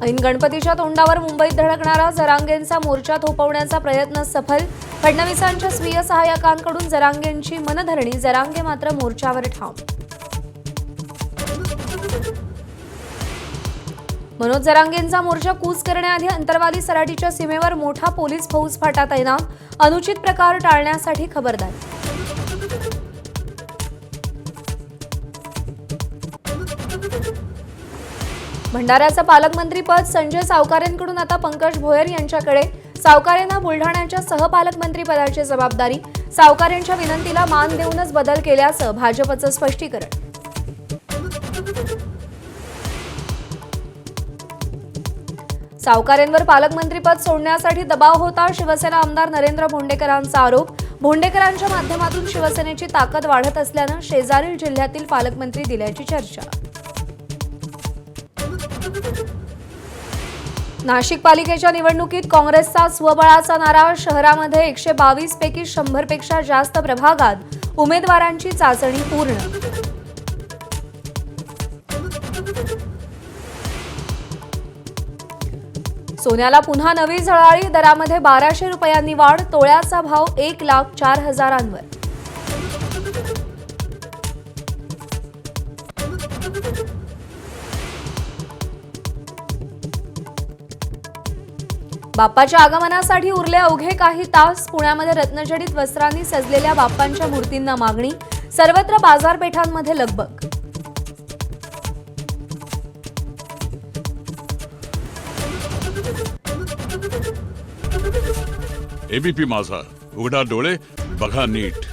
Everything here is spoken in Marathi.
ऐन गणपतीच्या तोंडावर मुंबईत धडकणारा जरांगेंचा मोर्चा थोपवण्याचा प्रयत्न सफल। फडणवीसांच्या स्वीय सहाय्यकांकडून जरांगेंची मनधरणी, जरांगे मात्र मोर्चावर ठाम। मनोज जरांगेंचा मोर्चा कूच करण्याआधी अंतरवाली सराटीच्या सीमेवर मोठा पोलीस फौजफाटा तैनात, अनुचित प्रकार टाळण्यासाठी खबरदारी। भंडाऱ्याचं पालकमंत्रीपद संजय सावकारेंकडून आता पंकज भोयर यांच्याकडे। सावकारेंना बुलढाण्याच्या सहपालकमंत्रीपदाची जबाबदारी, सावकारेंच्या विनंतीला मान देऊनच बदल केल्याचं भाजपचं स्पष्टीकरण। सावकारेंवर पालकमंत्रीपद सोडण्यासाठी दबाव होता, शिवसेना आमदार नरेंद्र भोंडेकरांचा आरोप। भोंडेकरांच्या माध्यमातून शिवसेनेची ताकद वाढत असल्यानं शेजारील जिल्ह्यातील पालकमंत्री दिल्याची चर्चा। नाशिक पालिकेच्या निवडणुकीत काँग्रेसचा स्वबळाचा नारा, शहरामध्ये 122 पैकी 100 पेक्षा जास्त प्रभागात उमेदवारांची चाचणी पूर्ण। सोन्याला पुन्हा नवी झळाळी, दरामध्ये 1200 रुपयांनी वाढ, तोळ्याचा भाव 1,04,000वर। बाप्पाच्या आगमनासाठी उरले अवघे काही तास, पुण्यामध्ये रत्नजडित वस्त्रांनी सजलेल्या बाप्पांच्या मूर्तींना मागणी, सर्वत्र बाजारपेठांमध्ये लगबग। एबीपी माझा, उघडा डोळे बघा नीट।